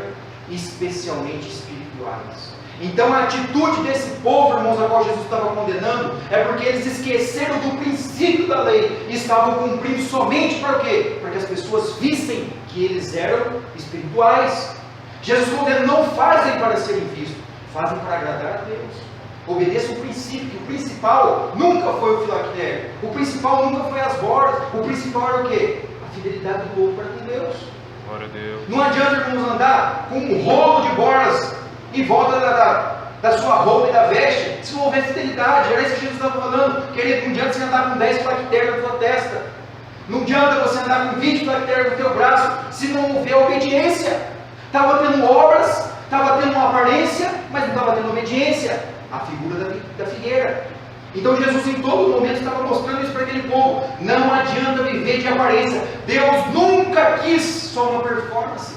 especialmente espirituais. Então a atitude desse povo, irmãos, a qual Jesus estava condenando, é porque eles esqueceram do princípio da lei, e estavam cumprindo somente para o quê? Para que as pessoas vissem que eles eram espirituais. Jesus condena: não fazem para serem vistos, fazem para agradar a Deus. Obedeça o princípio, que o principal nunca foi o filactério, o principal nunca foi as bordas, o principal era o quê? A fidelidade do povo para com Deus. Glória a Deus. Não adianta, irmãos, andar com um rolo de bordas em volta da sua roupa e da veste, se não houver fidelidade. Era isso que Jesus estava falando. Querido, não adianta você andar com 10 filactérios na sua testa, não adianta você andar com 20 filactérios no teu braço, se não houver obediência. Estava tendo obras, estava tendo uma aparência, mas não estava tendo obediência. A figura da figueira. Então Jesus em todo momento estava mostrando isso para aquele povo. Não adianta viver de aparência. Deus nunca quis só uma performance.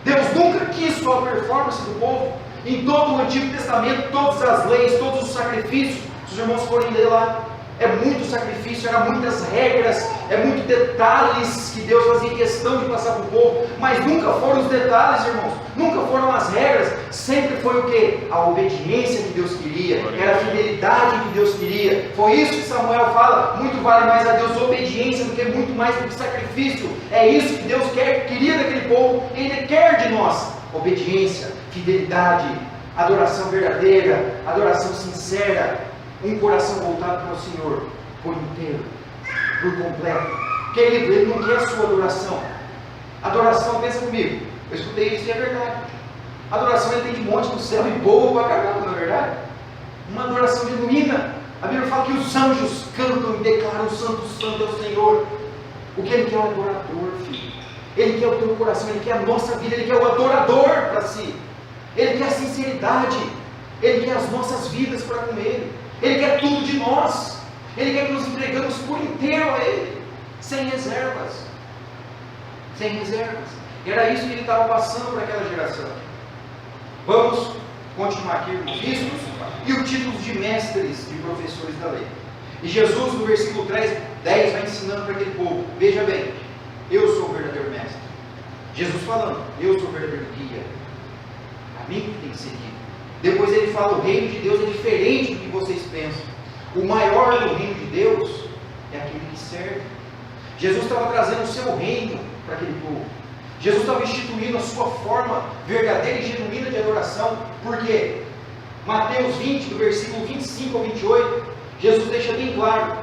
Deus nunca quis só a performance do povo. Em todo o Antigo Testamento, todas as leis, todos os sacrifícios, se os irmãos forem ler lá, é muito sacrifício, eram muitas regras, é muito detalhes que Deus fazia questão de passar para o povo, mas nunca foram os detalhes, irmãos, nunca foram as regras, sempre foi o que? A obediência que Deus queria, era a fidelidade que Deus queria. Foi isso que Samuel fala: muito vale mais a Deus obediência do que muito mais do que sacrifício. É isso que Deus queria daquele povo, Ele quer de nós: obediência, fidelidade, adoração verdadeira, adoração sincera, um coração voltado para o Senhor por inteiro, por completo. Querido, Ele não quer a sua adoração. Adoração, pensa comigo, eu escutei isso e é verdade. Adoração Ele tem de monte no céu e boa para caramba, não é verdade? Uma adoração genuína. A Bíblia fala que os anjos cantam e declaram: santo, santo é o Senhor. O que Ele quer é o adorador, filho. Ele quer o teu coração, Ele quer a nossa vida, Ele quer o adorador para si. Ele quer a sinceridade, Ele quer as nossas vidas para com Ele. Ele quer tudo de nós. Ele quer que nos entregamos por inteiro a Ele, sem reservas. Sem reservas. Era isso que Ele estava passando para aquela geração. Vamos continuar aqui, irmãos. E o título de mestres, de professores da lei. E Jesus, no versículo 10, vai ensinando para aquele povo: veja bem, eu sou o verdadeiro mestre. Jesus falando: eu sou o verdadeiro guia. A mim que tem que seguir. Depois ele fala: o reino de Deus é diferente do que vocês pensam. O maior do reino de Deus é aquele que serve. Jesus estava trazendo o seu reino para aquele povo. Jesus estava instituindo a sua forma verdadeira e genuína de adoração. Por quê? Mateus 20, do versículo 25 ao 28, Jesus deixa bem claro: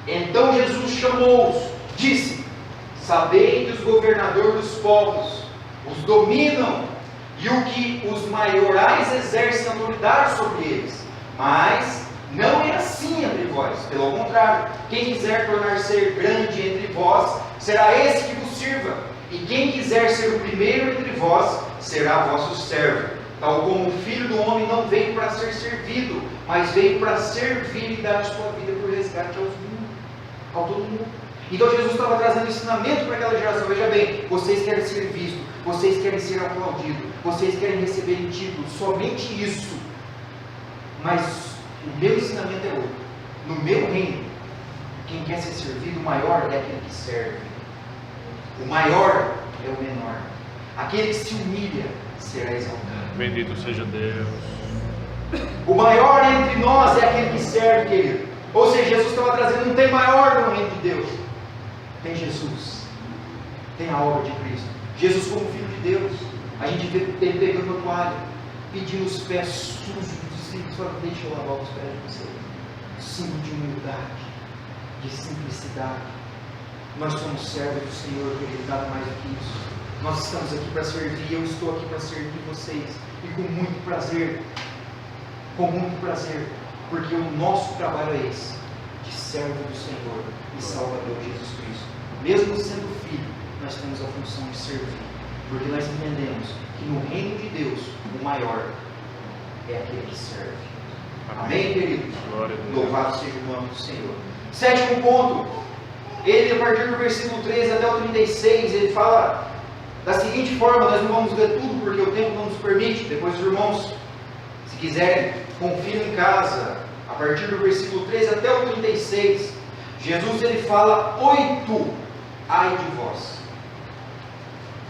então Jesus chamou-os, disse: sabei que os governadores dos povos os dominam, e o que os maiorais exercem autoridade sobre eles. Mas não é assim entre vós. Pelo contrário, quem quiser tornar-se grande entre vós, será esse que vos sirva. E quem quiser ser o primeiro entre vós, será vosso servo. Tal como o Filho do Homem não veio para ser servido, mas veio para servir e dar a sua vida por resgate a todo mundo. Então Jesus estava trazendo ensinamento para aquela geração. Veja bem, vocês querem ser vistos, vocês querem ser aplaudidos, vocês querem receber títulos, somente isso. Mas o meu ensinamento é outro. No meu reino, quem quer ser servido, o maior é aquele que serve. O maior é o menor. Aquele que se humilha será exaltado. Bendito seja Deus. O maior entre nós é aquele que serve, querido. Ou seja, Jesus estava trazendo um tem maior no reino de Deus. Tem Jesus, tem a obra de Cristo. Jesus como Filho de Deus. A gente vê ele pegando a toalha, pedindo os pés sujos dos discípulos, falando: deixa eu lavar os pés de vocês. Símbolo de humildade, de simplicidade. Nós somos servos do Senhor, querido, nada mais do que isso. Nós estamos aqui para servir, eu estou aqui para servir vocês, e com muito prazer, porque o nosso trabalho é esse, de servo do Senhor e Salvador Jesus Cristo. Mesmo sendo filho, nós temos a função de servir, porque nós entendemos que no reino de Deus, o maior é aquele que serve. Amém, queridos? Louvado seja o nome do Senhor. Sétimo ponto, ele, a partir do versículo 13 até o 36, ele fala da seguinte forma: nós não vamos ler tudo porque o tempo não nos permite. Depois os irmãos, se quiserem, confiram em casa. A partir do versículo 13 até o 36, Jesus ele fala 8 ai de vós.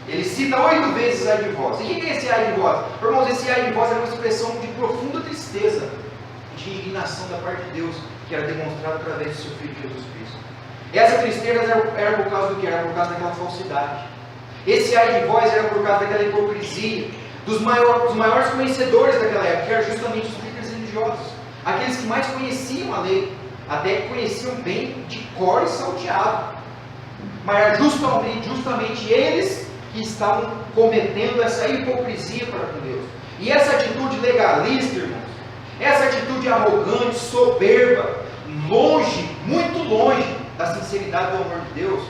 Ele cita 8 vezes ai de vós. E o que é esse ai de vós? Irmãos, esse ai de vós é uma expressão de profunda tristeza, de indignação da parte de Deus, que era demonstrada através do seu Filho Jesus Cristo. E essa tristeza era por causa do que? Era por causa daquela falsidade. Esse ai de vós era por causa daquela hipocrisia, dos maiores conhecedores daquela época, que eram justamente os líderes religiosos, aqueles que mais conheciam a lei, até que conheciam bem de cor e salteado. Mas era justamente eles que estavam cometendo essa hipocrisia para com Deus. E essa atitude legalista, irmãos, essa atitude arrogante, soberba, longe, muito longe da sinceridade do amor de Deus,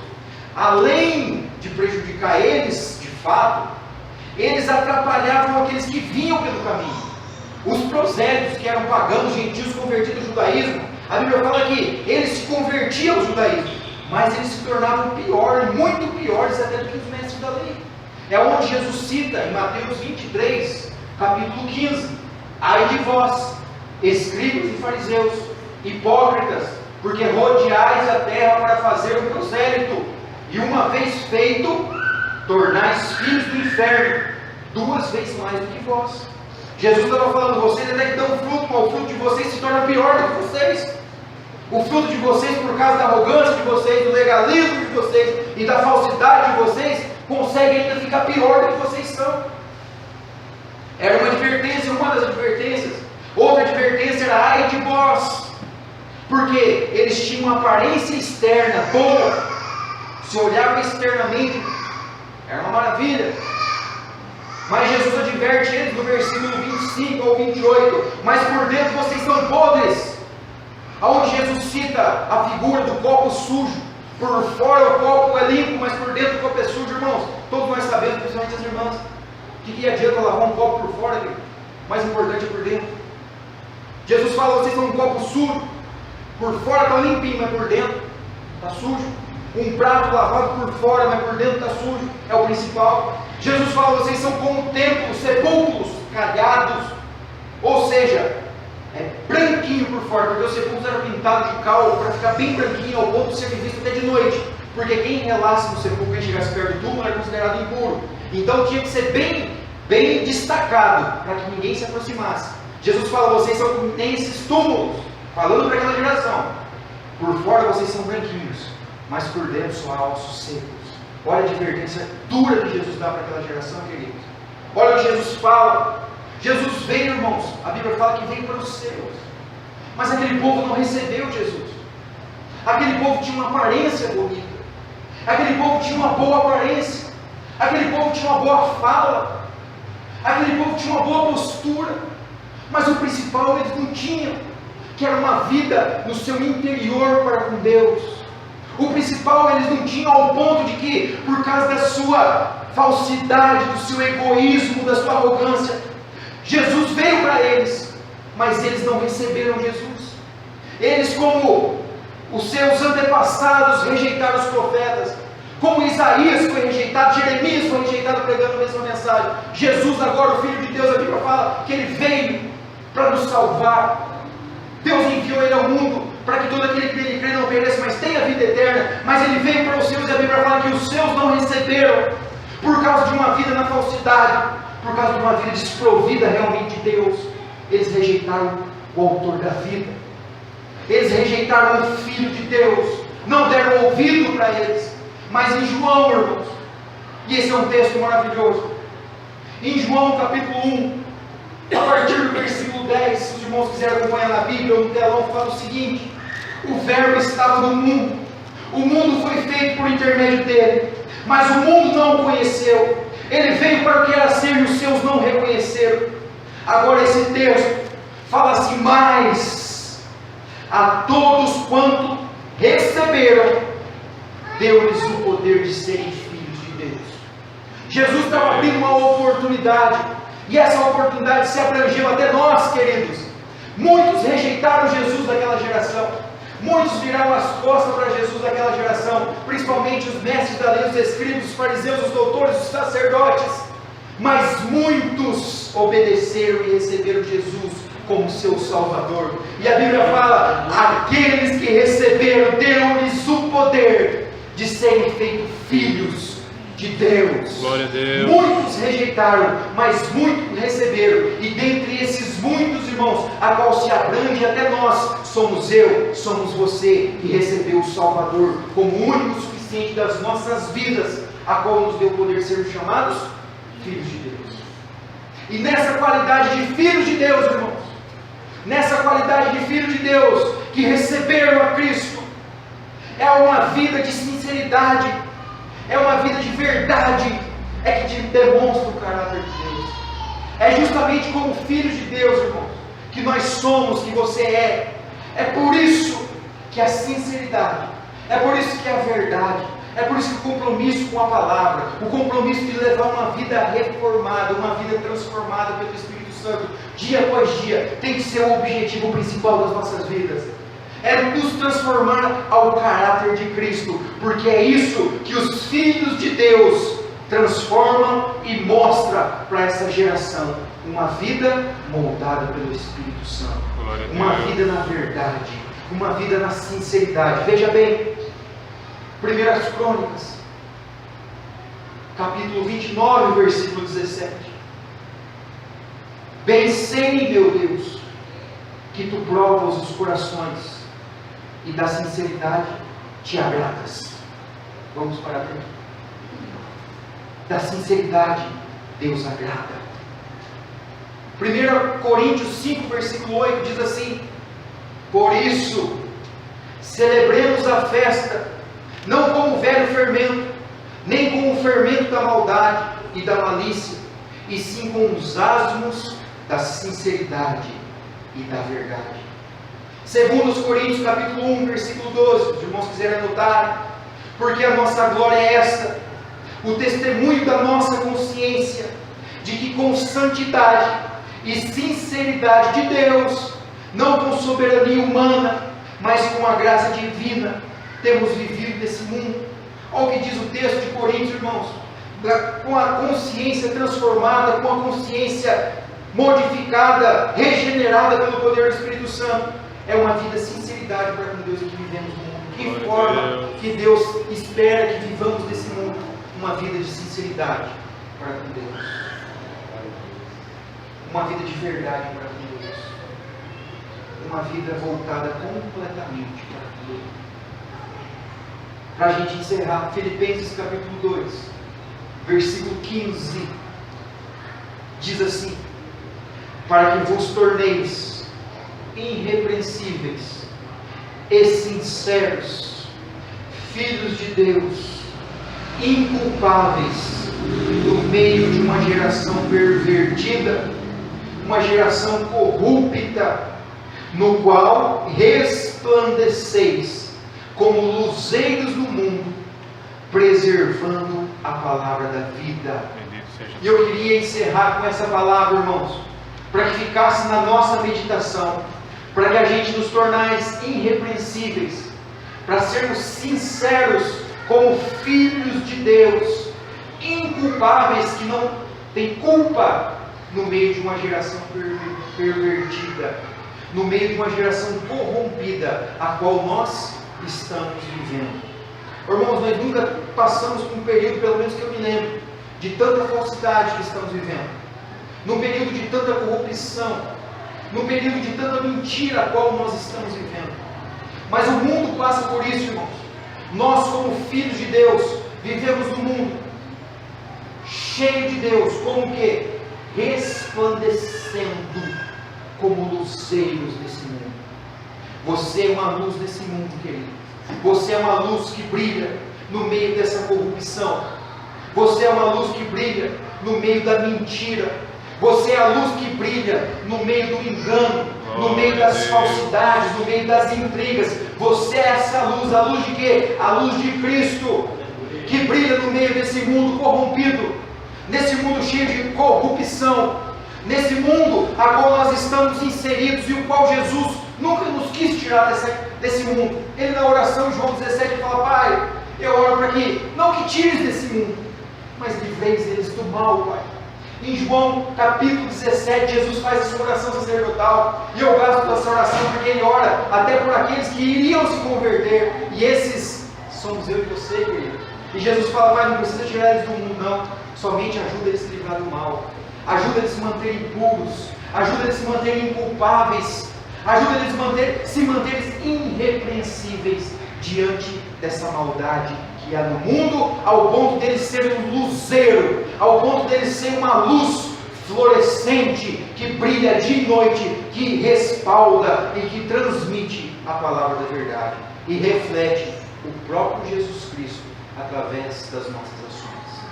além de prejudicar eles, de fato, eles atrapalhavam aqueles que vinham pelo caminho. Os prosélitos, que eram pagãos, gentios convertidos ao judaísmo, a Bíblia fala que eles se convertiam ao judaísmo, mas eles se tornavam piores, muito piores até do que os mestres da lei. É onde Jesus cita em Mateus 23, capítulo 15: ai de vós, escribas e fariseus, hipócritas, porque rodeais a terra para fazer o prosélito, e uma vez feito, tornais filhos do inferno, 2 vezes mais do que vós. Jesus estava falando: vocês até que dão fruto, mas o fruto de vocês se torna pior do que vocês. O fruto de vocês, por causa da arrogância de vocês, do legalismo de vocês e da falsidade de vocês, consegue ainda ficar pior do que vocês são. Era uma advertência, uma das advertências. Outra advertência era ai de vós, porque eles tinham uma aparência externa boa, se olhava externamente, era uma maravilha. Mas Jesus adverte eles no versículo 25 ao 28: mas por dentro vocês são podres. Aonde Jesus cita a figura do copo sujo. Por fora o copo é limpo, mas por dentro o copo é sujo. Irmãos, todos nós sabemos, principalmente as irmãs, que adianta lavar um copo por fora, querido? Mais importante é por dentro. Jesus fala: vocês são um copo sujo, por fora está limpinho, mas por dentro está sujo. Um prato lavado por fora, mas por dentro está sujo, é o principal. Jesus fala: vocês são como templos, sepulcros calhados, ou seja, é branquinho por fora, porque os sepulcros eram pintados de cal para ficar bem branquinho, ao ponto de ser visto até de noite, porque quem relasse no sepulcro, quem chegasse perto do túmulo, era considerado impuro. Então tinha que ser bem destacado, para que ninguém se aproximasse. Jesus fala: vocês são como tem esses túmulos, falando para aquela geração. Por fora vocês são branquinhos, mas por dentro só há ossos secos. Olha a advertência dura que Jesus dá para aquela geração, queridos. Olha o que Jesus fala. Jesus veio, irmãos, a Bíblia fala que veio para os seus, mas aquele povo não recebeu Jesus. Aquele povo tinha uma aparência bonita, aquele povo tinha uma boa aparência, aquele povo tinha uma boa fala, aquele povo tinha uma boa postura, mas o principal eles não tinham, que era uma vida no seu interior para com Deus. O principal eles não tinham, ao ponto de que, por causa da sua falsidade, do seu egoísmo, da sua arrogância, Jesus veio para eles, mas eles não receberam Jesus. Eles, como os seus antepassados, rejeitaram os profetas, como Isaías foi rejeitado, Jeremias foi rejeitado pregando a mesma mensagem. Jesus, agora o Filho de Deus, a Bíblia fala que Ele veio para nos salvar. Deus enviou Ele ao mundo para que todo aquele que nele crê não pereça, mas tenha vida eterna. Mas Ele veio para os seus, e a Bíblia fala que os seus não receberam, por causa de uma vida na falsidade, por causa de uma vida desprovida realmente de Deus. Eles rejeitaram o autor da vida. Eles rejeitaram o Filho de Deus, não deram ouvido para eles. Mas em João, irmãos, e esse é um texto maravilhoso, em João capítulo 1, a partir do versículo 10, se os irmãos quiserem acompanhar na Bíblia ou no telão, fala o seguinte: o verbo estava no mundo, o mundo foi feito por intermédio dele, mas o mundo não o conheceu. Ele veio para o que era ser e os seus não reconheceram. Agora esse texto fala assim: mas a todos quanto receberam, deu-lhes o poder de serem filhos de Deus. Jesus estava abrindo uma oportunidade, e essa oportunidade se abrangeu até nós, queridos. Muitos rejeitaram Jesus daquela geração, muitos viraram as costas para Jesus daquela geração, principalmente os mestres da lei, os escribas, os fariseus, os doutores, os sacerdotes. Mas muitos obedeceram e receberam Jesus como seu Salvador. E a Bíblia fala: aqueles que receberam, deu-lhes o poder de serem feitos filhos de Deus. Glória a Deus. Muitos rejeitaram, mas muitos receberam. E dentre esses muitos, irmãos, a qual se abrange até nós, somos eu, somos você, que recebeu o Salvador como o único suficiente das nossas vidas, a qual nos deu o poder de sermos chamados filhos de Deus. E nessa qualidade de filhos de Deus, irmãos, nessa qualidade de filhos de Deus, que receberam a Cristo, é uma vida de sinceridade, é uma vida de verdade, é que te demonstra o caráter de Deus. É justamente como filhos de Deus, irmãos, que nós somos, que você é. É por isso que a sinceridade, é por isso que a verdade, é por isso que o compromisso com a palavra, o compromisso de levar uma vida reformada, uma vida transformada pelo Espírito Santo, dia após dia, tem que ser o objetivo principal das nossas vidas. É nos transformar ao caráter de Cristo, porque é isso que os filhos de Deus transformam e mostram para essa geração: uma vida moldada pelo Espírito Santo, uma vida na verdade, uma vida na sinceridade. Veja bem, 1 Crônicas, capítulo 29, versículo 17: bem sei, meu Deus, que tu provas os corações, e da sinceridade te agradas. Vamos para dentro. Da sinceridade Deus agrada. 1 Coríntios 5, versículo 8 diz assim: por isso celebremos a festa, não com o velho fermento, nem com o fermento da maldade e da malícia, e sim com os asmos da sinceridade e da verdade. Segundo os Coríntios capítulo 1, versículo 12, se os irmãos quiserem anotar: porque a nossa glória é esta, o testemunho da nossa consciência, de que com santidade e sinceridade de Deus, não com soberania humana, mas com a graça divina, temos vivido nesse mundo. Olha o que diz o texto de Coríntios, irmãos: com a consciência transformada, com a consciência modificada, regenerada pelo poder do Espírito Santo. É uma vida de sinceridade para com Deus que vivemos no mundo. Que forma que Deus espera que vivamos nesse mundo? Uma vida de sinceridade para com Deus, uma vida de verdade para com Deus, uma vida voltada completamente para com Deus. Para a gente encerrar, Filipenses capítulo 2, versículo 15, diz assim: para que vos torneis irrepreensíveis e sinceros, filhos de Deus, inculpáveis no meio de uma geração pervertida, uma geração corrupta, no qual resplandeceis como luzeiros no mundo, preservando a palavra da vida. E eu queria encerrar com essa palavra, irmãos, para que ficasse na nossa meditação, para que a gente nos tornasse irrepreensíveis, para sermos sinceros como filhos de Deus, inculpáveis, que não têm culpa no meio de uma geração pervertida, no meio de uma geração corrompida, a qual nós estamos vivendo. Irmãos, nós nunca passamos por um período, pelo menos que eu me lembro, de tanta falsidade que estamos vivendo, num período de tanta corrupção, num período de tanta mentira a qual nós estamos vivendo. Mas o mundo passa por isso, irmãos. Nós, como filhos de Deus, vivemos no mundo cheio de Deus, como que? Resplandecendo como luzeiros desse mundo. Você é uma luz desse mundo, querido. Você é uma luz que brilha no meio dessa corrupção. Você é uma luz que brilha no meio da mentira. Você é a luz que brilha no meio do engano, no meio das falsidades, no meio das intrigas. Você é essa luz, a luz de quê? A luz de Cristo, que brilha no meio desse mundo corrompido, nesse mundo cheio de corrupção, nesse mundo a qual nós estamos inseridos e o qual Jesus nunca nos quis tirar desse mundo. Ele na oração em João 17 fala: Pai, eu oro para que, não que tires desse mundo, mas livreis eles do mal, Pai. Em João capítulo 17, Jesus faz essa oração sacerdotal, e eu gasto essa oração porque ele ora até por aqueles que iriam se converter, e esses somos eu e você, querido. E Jesus fala: Pai, não precisa tirar eles do mundo, não, somente ajuda eles a se livrar do mal, ajuda eles a se manterem puros, ajuda eles a se manterem inculpáveis, ajuda eles a se manterem irrepreensíveis diante dessa maldade que há no mundo, ao ponto deles ser um luzeiro, ao ponto deles ser uma luz florescente, que brilha de noite, que respalda e que transmite a palavra da verdade, e reflete o próprio Jesus Cristo através das nossas ações,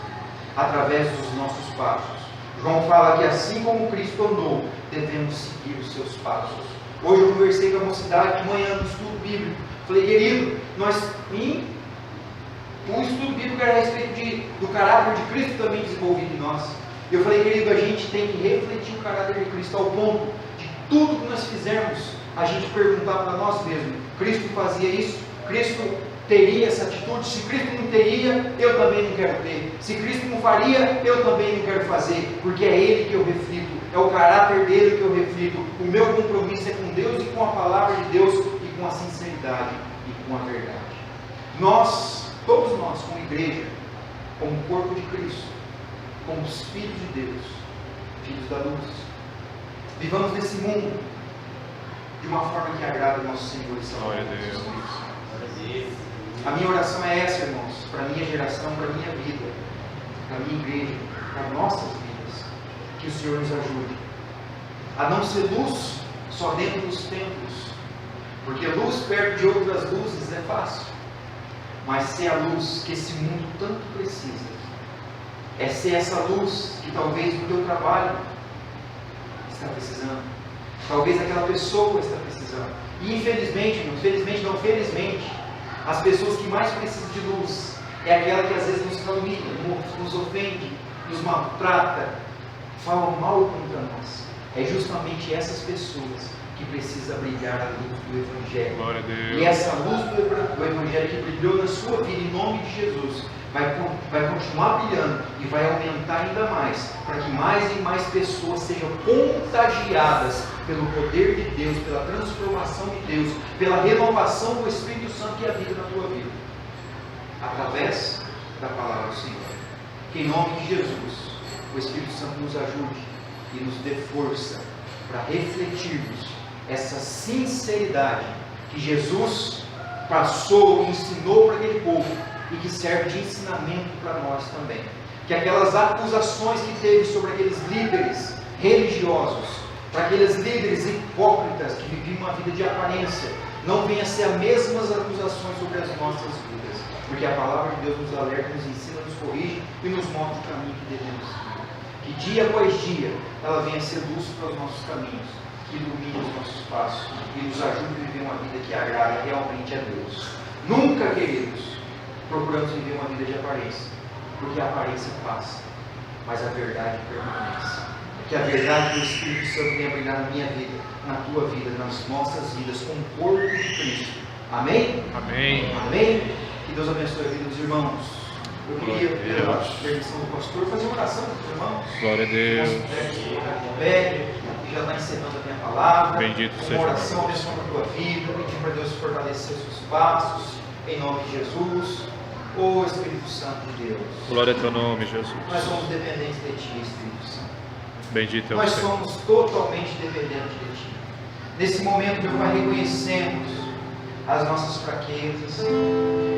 através dos nossos passos. João fala que assim como Cristo andou, devemos seguir os seus passos. Hoje eu conversei com a mocidade de manhã no estudo bíblico. Falei: querido, um estudo bíblico era a respeito do caráter de Cristo também desenvolvido em nós. Eu falei: querido, a gente tem que refletir o caráter de Cristo ao ponto de tudo que nós fizermos, a gente perguntar para nós mesmos: Cristo fazia isso? Cristo teria essa atitude? Se Cristo não teria, eu também não quero ter. Se Cristo não faria, eu também não quero fazer, porque é Ele que eu reflito, é o caráter dele que eu reflito. O meu compromisso é com Deus e com a palavra de Deus, e com a sinceridade e com a verdade. Todos nós, como igreja, como corpo de Cristo, como os filhos de Deus, filhos da luz, vivamos nesse mundo de uma forma que agrada o nosso Senhor e Salvador Jesus Cristo. A minha oração é essa, irmãos, para a minha geração, para a minha vida, para a minha igreja, para nossas vidas, que o Senhor nos ajude a não ser luz só dentro dos templos, porque luz perto de outras luzes é fácil, mas ser a luz que esse mundo tanto precisa, é ser essa luz que talvez no teu trabalho está precisando, talvez aquela pessoa está precisando, e felizmente, as pessoas que mais precisam de luz é aquela que às vezes nos calumnia, nos ofende, nos maltrata, falam mal contra nós. É justamente essas pessoas que precisam brilhar a luz do Evangelho. Glória a Deus. E essa luz do Evangelho que brilhou na sua vida, em nome de Jesus, vai continuar brilhando e vai aumentar ainda mais, para que mais e mais pessoas sejam contagiadas pelo poder de Deus, pela transformação de Deus, pela renovação do Espírito Santo que habita na tua vida, através da palavra do Senhor. Que em nome de Jesus, o Espírito Santo nos ajude e nos dê força para refletirmos essa sinceridade que Jesus passou e ensinou para aquele povo, e que serve de ensinamento para nós também. Que aquelas acusações que teve sobre aqueles líderes religiosos, para aqueles líderes hipócritas que viviam uma vida de aparência, não venham a ser as mesmas acusações sobre as nossas vidas, porque a palavra de Deus nos alerta, nos ensina, nos corrige e nos mostra o caminho que devemos seguir. Que dia após dia ela venha a ser luz para os nossos caminhos, que ilumine os nossos passos e nos ajude a viver uma vida que agrada realmente a Deus. Nunca, queridos, procuramos viver uma vida de aparência, porque a aparência passa, mas a verdade permanece. Que a verdade do Espírito Santo venha brilhar na minha vida, na tua vida, nas nossas vidas, como corpo de Cristo. Amém? Amém. Amém? Que Deus abençoe a vida dos irmãos. Eu queria, pela permissão do pastor, fazer uma oração para os irmãos. Glória a Deus. Já está encerrando a minha palavra. Bendito seja uma oração abençoando a tua vida, pedindo para Deus fortalecer os seus passos, em nome de Jesus. Ô Espírito Santo de Deus, Glória a teu nome, Jesus. nós somos dependentes de Ti, Espírito Santo. Bendito é o Nós Senhor. somos totalmente dependentes de Ti. Nesse momento, meu Pai, reconhecemos as nossas fraquezas.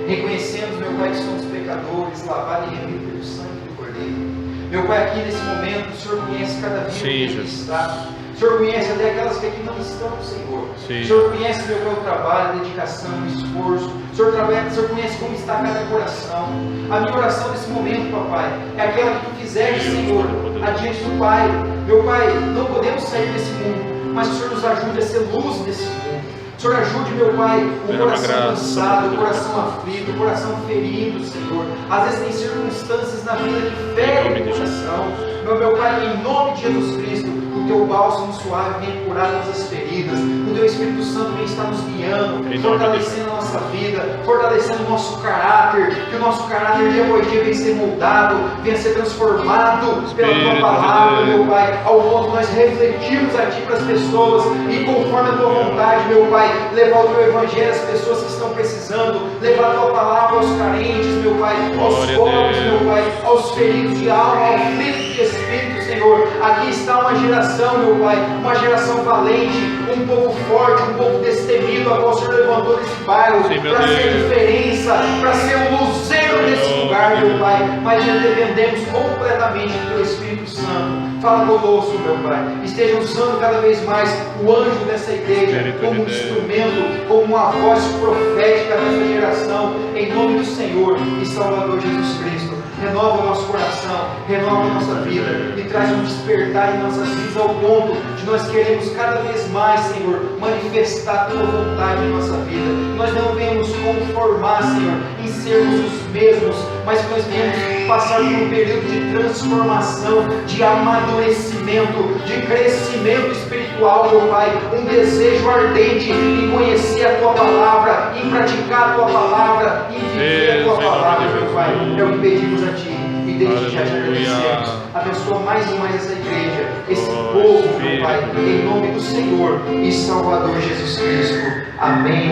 Reconhecemos, meu Pai, que somos pecadores, lavados e remidos pelo sangue do Cordeiro. Meu Pai, aqui nesse momento, o Senhor conhece cada vida que aqui está. O Senhor conhece até aquelas que aqui não estão, Senhor. Sim. O Senhor conhece, meu Pai, o trabalho, a dedicação, o esforço. O Senhor conhece como está cada coração. A minha oração nesse momento, papai, é aquela que tu fizeste, Senhor, adiante do Pai. Meu Pai, não podemos sair desse mundo, mas o Senhor nos ajude a ser luz nesse mundo. O Senhor ajude, meu Pai, o coração cansado, o coração aflito, o coração ferido, Senhor. Às vezes tem circunstâncias na vida que ferem o coração. Meu Pai, em nome de Jesus Cristo, o Teu bálsamo suave vem curar nossas feridas. O Teu Espírito Santo vem estar nos guiando, fortalecendo a nossa vida, fortalecendo o nosso caráter. Que o nosso caráter dia após dia venha ser moldado, venha ser transformado pela Tua palavra, meu Pai, ao ponto de nós refletirmos a Ti para as pessoas e conforme a Tua vontade, meu Pai, levar o Teu Evangelho às pessoas que estão precisando, levar a Tua palavra aos carentes, meu Pai, aos pobres, meu Pai, aos feridos de alma, aos aflitos de espírito, Senhor. Aqui está uma geração, meu Pai, uma geração valente, um povo forte, um povo destemido, a qual o Senhor levantou nesse bairro para ser diferença, para ser o luzeiro desse lugar, meu Pai. Mas nós dependemos completamente do Teu Espírito Santo. Fala conosco, meu Pai. Esteja usando cada vez mais o anjo dessa igreja como um instrumento, como uma voz profética dessa geração, em nome do Senhor e Salvador Jesus Cristo. Renova o nosso coração, renova a nossa vida e traz um despertar em nossas vidas ao ponto de nós queremos cada vez mais, Senhor, manifestar a Tua vontade em nossa vida. Nós não venhamos conformar, Senhor, em sermos os mesmos, mas que nós venhamos passar por um período de transformação, de amadurecimento, de crescimento espiritual, meu Pai, um desejo ardente em conhecer a Tua palavra, em praticar a Tua palavra, em viver a Tua palavra, meu Pai. É o que pedimos a Ti e desde já te agradecemos. Abençoa mais e mais essa igreja, esse povo, meu Pai, em nome do Senhor e Salvador Jesus Cristo. Amém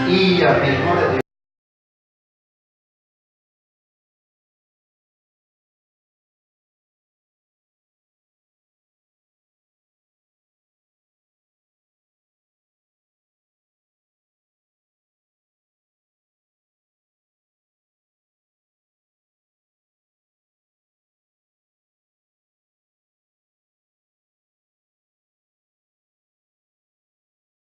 e amém. Glória a Deus.